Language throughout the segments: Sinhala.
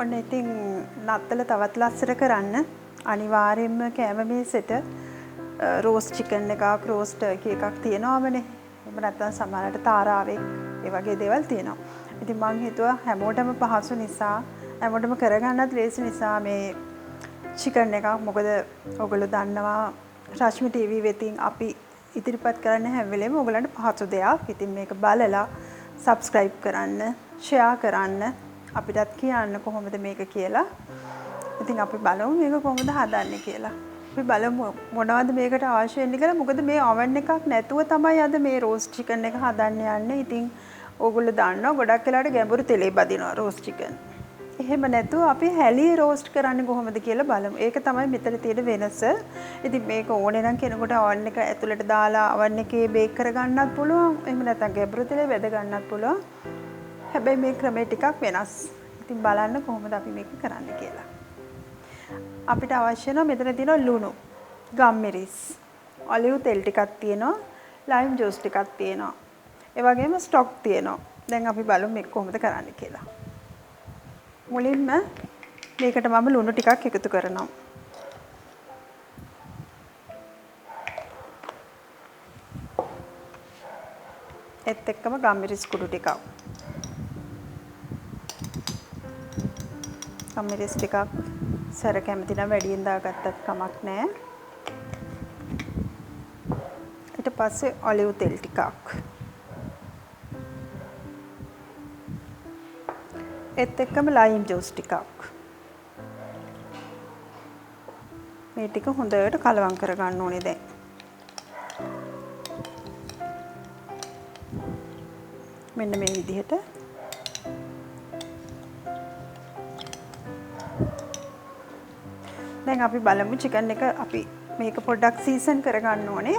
ඔන්න ඉතින් නත්තල තවත් ලස්සට කරන්න අනිවාර්යයෙන්ම කෑම මේසෙට රෝස් චිකන් එකක් රෝස් ටර්කි එකක් තියෙනවමනේ. එහෙම නැත්නම් සමහරවිට තාරාවෙක් ඒ වගේ දේවල් තියෙනවා. ඉතින් මං හිතුවා හැමෝටම පහසු නිසා හැමෝටම කරගන්නත් ලේසි නිසා මේ චිකන් එකක් මොකද ඔයගොල්ලෝ දන්නවා රශ්මි ටීවී වෙතින් අපි ඉදිරිපත් කරන්න හැම වෙලේම ඔයගලන්ට පහසු දෙයක්. ඉතින් මේක බලලා subscribe කරන්න, share කරන්න, අපිටත් කියන්න කොහොමද මේක කියලා. ඉතින් අපි බලමු මේක කොහොමද හදන්නේ කියලා. අපි බලමු මොනවද මේකට අවශ්‍ය වෙන්නේ කියලා. මොකද මේ oven එකක් නැතුව තමයි අද මේ roast chicken එක හදන්න යන්නේ. ඉතින් ඕගොල්ලෝ දන්නවා ගොඩක් වෙලාවට ගැඹුරු තෙලේ බදිනවා roast chicken. එහෙම නැතුව අපි හැලියේ roast කරන්නේ කොහොමද කියලා බලමු. ඒක තමයි මෙතන තියෙන වෙනස. ඉතින් මේක ඕනේ නම් කෙනෙකුට oven එක ඇතුළට දාලා oven එකේ බේක් කරගන්නත් පුළුවන්. එහෙම නැත්නම් ගැඹුරු තෙලේ වැද ගන්නත් පුළුවන්. හැබැයි මේ ක්‍රමය ටිකක් වෙනස්. ඉතින් බලන්න කොහොමද අපි මේක කරන්නේ කියලා. අපිට අවශ්‍ය නම් මෙතන තියෙනවා ලුණු, ගම්මිරිස්, ඔලිව් තෙල් ටිකක් තියෙනවා, ලයිම් ජූස් ටිකක් තියෙනවා. ඒ වගේම ස්ටොක් තියෙනවා. දැන් අපි බලමු මේක කොහොමද කරන්නේ කියලා. මුලින්ම මේකට මම ලුණු ටිකක් එකතු කරනවා. ඒත් එක්කම ගම්මිරිස් කුඩු ටිකක්. ගම්මිරිස් ටිකක් සැර කැමති නම් වැඩියෙන් දාගත්තත් කමක් නැහැ. ඊට පස්සේ ඔලිව් තෙල් ටිකක්. ඒත් එක්කම ලයිම් ජූස් ටිකක්. මේ ටික හොඳට කලවම් කරගන්න ඕනේ දැන්. මෙන්න මේ විදිහට. දැන් අපි බලමු චිකන් එක අපි මේක පොඩ්ඩක් සීසන් කරගන්න ඕනේ.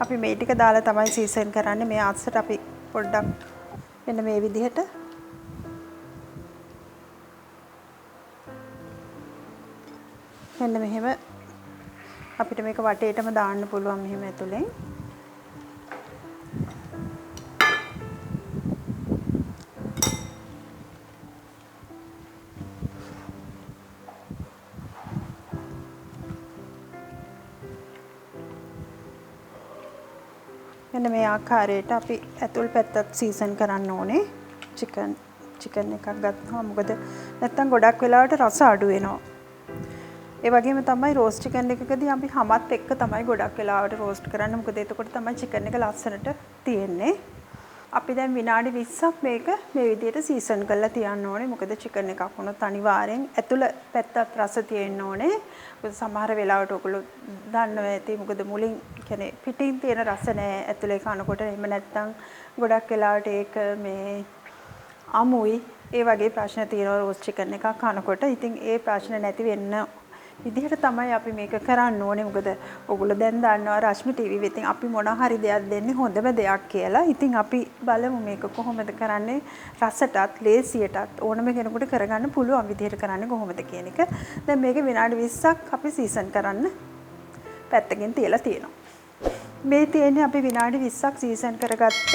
අපි මේ ටික දාලා තමයි සීසන් කරන්නේ. මේ අස්සට අපි පොඩ්ඩක් මෙන්න මේ විදිහට මෙන්න මෙහෙම අපිට මේක වටේටම දාන්න පුළුවන් මෙහෙම ඇතුලෙන්. මෙන්න මේ ආකාරයට අපි ඇතුල් පැත්තත් සීසන් කරන්න ඕනේ. චිකන් එකක් ගත්තාම මොකද නැත්තම් ගොඩක් වෙලාවට රස අඩු වෙනවා. ඒ වගේම තමයි රෝස්ට් චිකන් එකකදී අපි හැමත් එක්ක තමයි ගොඩක් වෙලාවට රෝස්ට් කරන්නේ. මොකද එතකොට තමයි චිකන් එක ලස්සනට තියෙන්නේ. අපි දැන් විනාඩි 20ක් මේක මේ විදිහට සීසන් කරලා තියන්න ඕනේ. මොකද චිකන් එකක් වුණොත් අනිවාර්යෙන් ඇතුළ පැත්තත් රස තියෙන්න ඕනේ. මොකද සමහර වෙලාවට ඔයගොල්ලෝ දන්නවා ඇති මොකද මුලින් කියන්නේ පිටින් තියෙන රස නැහැ ඇතුලේ කනකොට. එහෙම නැත්නම් ගොඩක් වෙලාවට ඒක මේ අමුයි. ඒ වගේ ප්‍රශ්න තියෙනවා රෝස්ට් චිකන් එකක් කනකොට. ඉතින් ඒ ප්‍රශ්න නැති වෙන්න විදිහට තමයි අපි මේක කරන්න ඕනේ. මොකද ඔයගොල්ලෝ දැන් දන්නවා රශ්මි ටීවී වෙතින් අපි මොන හරි දෙයක් දෙන්නේ හොඳම දෙයක් කියලා. ඉතින් අපි බලමු මේක කොහොමද කරන්නේ රසටත් ලේසියටත් ඕනම කෙනෙකුට කරගන්න පුළුවන් විදිහට කරන්නේ කොහොමද කියන එක. දැන් මේක විනාඩි 20ක් අපි සීසන් කරන්න පැත්තකින් තියලා තියෙනවා. මේ තියෙන්නේ අපි විනාඩි 20ක් සීසන් කරගත්ත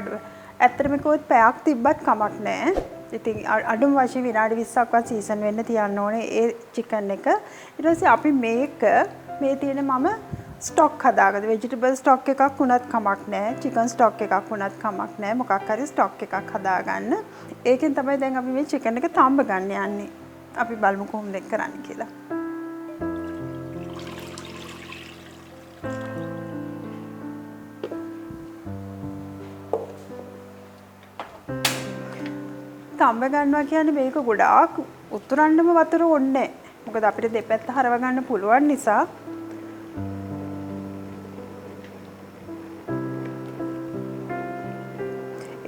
අඩුව. ඇත්තටම කිව්වොත් පැයක් තිබ්බත් කමක් නැහැ. ඉතින් අඩුම වශයෙන් විනාඩි 20ක්වත් සීසන් වෙන්න තියන්න ඕනේ ඒ චිකන් එක. ඊට පස්සේ අපි මේක මේ තියෙන මම ස්ටොක් හදාගත්තා. ভেජිටබල් ස්ටොක් එකක් වුණත් කමක් නැහැ. චිකන් ස්ටොක් එකක් වුණත් කමක් නැහැ. මොකක් හරි ස්ටොක් එකක් හදාගන්න. ඒකෙන් තමයි දැන් අපි මේ චිකන් එක තඹ ගන්න යන්නේ. අපි බලමු කොහොමද කරන්නේ කියලා. තඹ ගන්නවා කියන්නේ මේක ගොඩාක් උතුරන්නම වතුර ඕනේ නැහැ. මොකද අපිට දෙපැත්ත හරව ගන්න පුළුවන් නිසා.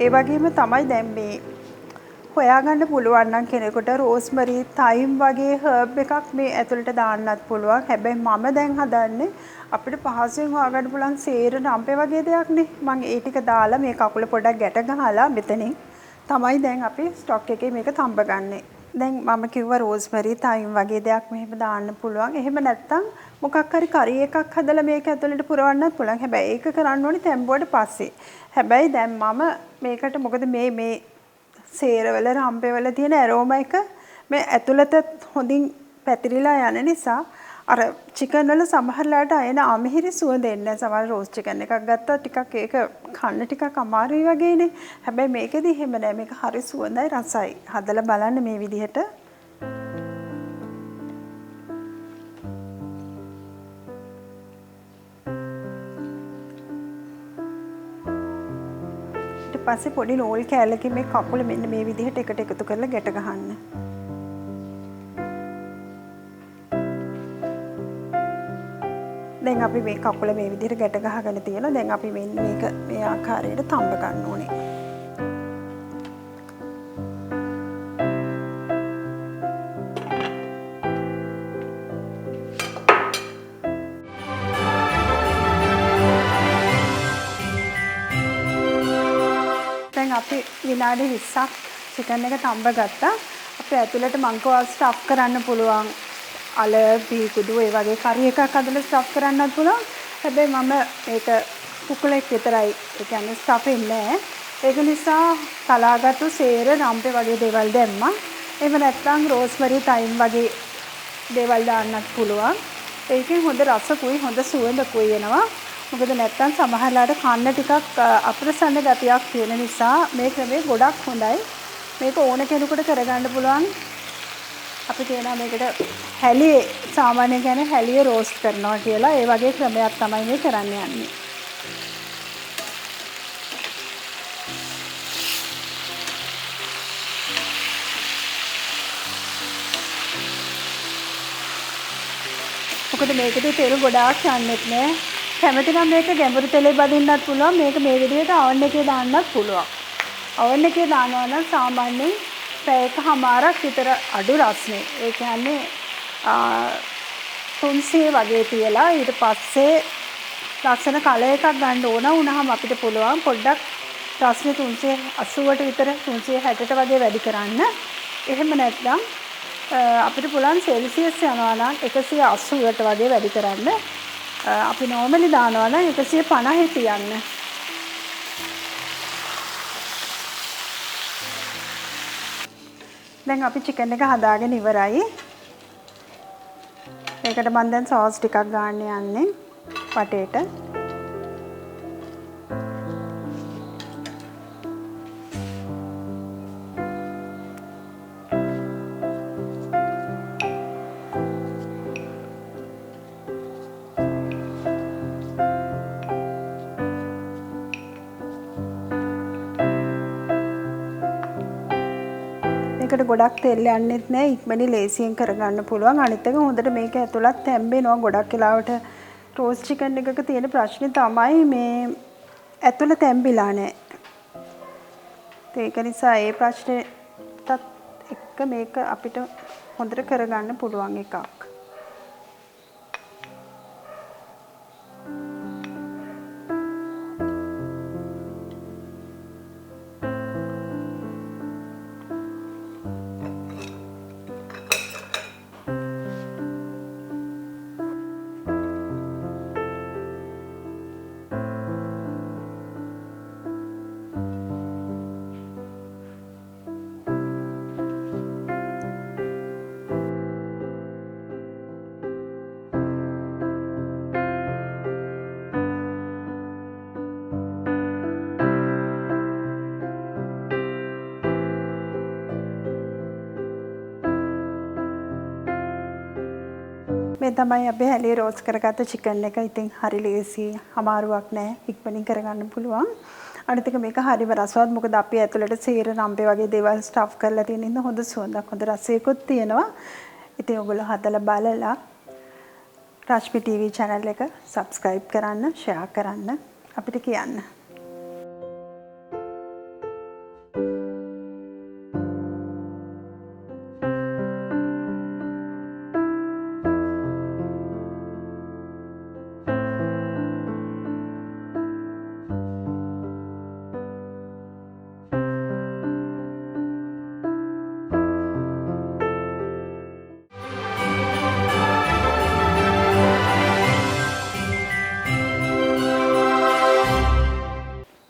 ඒ වගේම තමයි දැන් මේ හොයාගන්න පුළුවන් නම් කෙනෙකුට රෝස්මරි, තයිම් වගේ හර්බ් එකක් මේ ඇතුළට දාන්නත් පුළුවන්. හැබැයි මම දැන් හදන්නේ අපිට පහසුවෙන් හොයාගන්න පුළුවන් සේර රම්පේ වගේ දෙයක් නේ. මම ඒ ටික දාලා මේ කකුල පොඩක් ගැට ගහලා මෙතනින් තමයි දැන් අපි ස්ටොක් එකේ මේක තඹ ගන්නෙ. දැන් මම කිව්වා රෝස්මරි, තයිම් වගේ දෙයක් මෙහෙම දාන්න පුළුවන්. එහෙම නැත්නම් මොකක් හරි කරි එකක් හදලා මේක ඇතුළට පුරවන්නත් පුළුවන්. හැබැයි ඒක කරන්න ඕනේ තැඹුවට පස්සේ. හැබැයි දැන් මම මේකට මොකද මේ සේරවල රම්පේවල තියෙන ඇරෝමා එක මේ ඇතුළත හොඳින් පැතිරිලා යන නිසා අර චිකන් වල සමහරලාට එන අමිහිරි සුවඳ එන්නේ. සමහර රෝස් චිකන් එකක් ගත්තා ටිකක් ඒක කන්න ටිකක් අමාරුයි වගේනේ. හැබැයි මේකෙදි එහෙම නෑ. මේක හරි සුවඳයි රසයි. හදලා බලන්න මේ විදිහට. ඊට පස්සේ පොඩි රෝල් කෑල්ලකින් මේ කකුල මෙන්න මේ විදිහට එකට එකතු කරලා ගැට ගහන්න. දැන් අපි මේ කකුල මේ විදිහට ගැට ගහගෙන තියෙනවා. දැන් අපි මේක මේ ආකාරයට තඹ ගන්න ඕනේ. දැන් අපි විනාඩි 20ක් චිකන් එක තඹ ගත්තා. අපි ඇතුළට මංකෝල් ස්ටෆ් කරන්න පුළුවන්. අල පීකුඩු ඒ වගේ කරි එකක් අදලා ස්ටෆ් කරන්නත් පුළුවන්. හැබැයි මම මේක කුකුලෙක් විතරයි. ඒ කියන්නේ ස්ටෆ් වෙන්නේ නැහැ. ඒක නිසා තලාගත්තු සේර රම්පේ වගේ දේවල් දැම්මා. එහෙම නැත්නම් රෝස්මරි තයිම් වගේ දේවල් දාන්නත් පුළුවන්. ඒකෙන් හොඳ රසකුයි හොඳ සුවඳකුයි එනවා. මොකද නැත්නම් සමහරලාට කන්න ටිකක් අප්‍රසන්න ගතියක් තියෙන නිසා මේ ක්‍රමේ ගොඩක් හොඳයි. මේක ඕන කෙනෙකුට කරගන්න පුළුවන්. අපි කියනවා මේකට හැලියේ සාමාන්‍යයෙන් කියන්නේ හැලියේ රෝස්ට් කරනවා කියලා. ඒ වගේ ක්‍රමයක් තමයි මේ කරන්න යන්නේ. මොකද මේකේ තෙල් ගොඩාක් යන්නෙත් නෑ. කැමති නම් මේක ගැඹුරු තෙලේ බදින්නත් පුළුවන්. මේක මේ විදිහට oven එකේ දාන්නත් පුළුවන්. oven එකේ දානවා නම් සාමාන්‍යයෙන් පැයකමාරක් විතර අඩු රස්නේ. ඒ කියන්නේ 300 වගේ තියලා ඊට පස්සේ ලස්සන කලර් එකක් ගන්න ඕන වුණාම අපිට පුළුවන් පොඩ්ඩක් රස්නේ 380ට විතර 360ට වගේ වැඩි කරන්න. එහෙම නැත්නම් අපිට පුළුවන් සෙල්සියස් යනවා නම් 180ට වගේ වැඩි කරන්න. අපි normally දානවා නම් 150 තියන්න. දැන් අපි චිකන් එක හදාගෙන ඉවරයි. ඒකට මම දැන් සෝස් ටිකක් ගන්න යන්නේ වටේට. මේකට ගොඩක් තෙල් යන්නෙත් නෑ. ඉක්මනින් ලේසියෙන් කරගන්න පුළුවන්. අනිත් එක හොඳට මේක ඇතුළත් තැම්බෙනවා. ගොඩක් වෙලාවට රෝස් චිකන් එකක තියෙන ප්‍රශ්නේ තමයි මේ ඇතුළ තැම්බිලා නෑ. ඒක නිසා ඒ ප්‍රශ්නෙටත් එක්ක මේක අපිට හොඳට කරගන්න පුළුවන් එකක්. මේ තමයි අපි හැලියේ රෝස්ට් කරගත්ත චිකන් එක. ඉතින් හරි ලේසි, අමාරුවක් නෑ. ඉක්මනින් කරගන්න පුළුවන්. අනිත් එක මේක හරිම රසවත්. මොකද අපි ඇතුළට සීර රම්පේ වගේ දේවල් ස්ටෆ් කරලා තියෙන ඉන්න හොඳ සුවඳක්, හොඳ රසයකුත් තියෙනවා. ඉතින් ඔයගොල්ලෝ හදලා බලලා රශ්මි TV channel එක subscribe කරන්න, share කරන්න, අපිට කියන්න.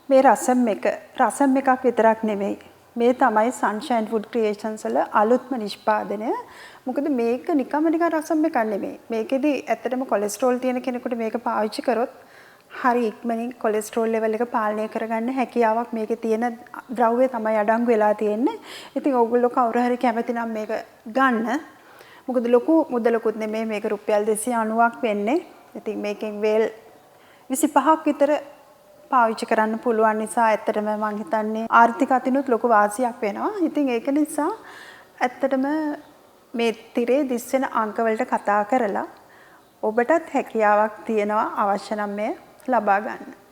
මේ රසම් එකක් විතරක් නෙමෙයි. මේ තමයි Sunshine Food Creations වල අලුත්ම නිෂ්පාදනය. මොකද මේක නිකම්ම රසම් එකක් නෙමෙයි. මේකෙදි ඇත්තටම කොලෙස්ටරෝල් තියෙන කෙනෙකුට මේක පාවිච්චි කරොත් හරි ඉක්මනින් කොලෙස්ටරෝල් ලෙවල් එක පාලනය කරගන්න හැකියාවක් මේකේ තියෙන ද්‍රව්‍ය තමයි අඩංගු වෙලා තියෙන්නේ. ඉතින් ඕගොල්ලෝ කවුරු හරි කැමති නම් මේක ගන්න. මොකද ලොකු මුදලකුත් නෙමෙයි මේක රුපියල් 290ක් වෙන්නේ. ඉතින් මේකෙන් වේල් 25ක් විතර පාවිච්චි කරන්න පුළුවන් නිසා ඇත්තටම මම හිතන්නේ ආර්ථික අතිනුත් ලොකු වාසියක් වෙනවා. ඉතින් ඒක නිසා ඇත්තටම මේ තිරේ දිස්සෙන අංක වලට කතා කරලා ඔබටත් හැකියාවක් තියෙනවා අවශ්‍ය නම් මේ ලබා ගන්න.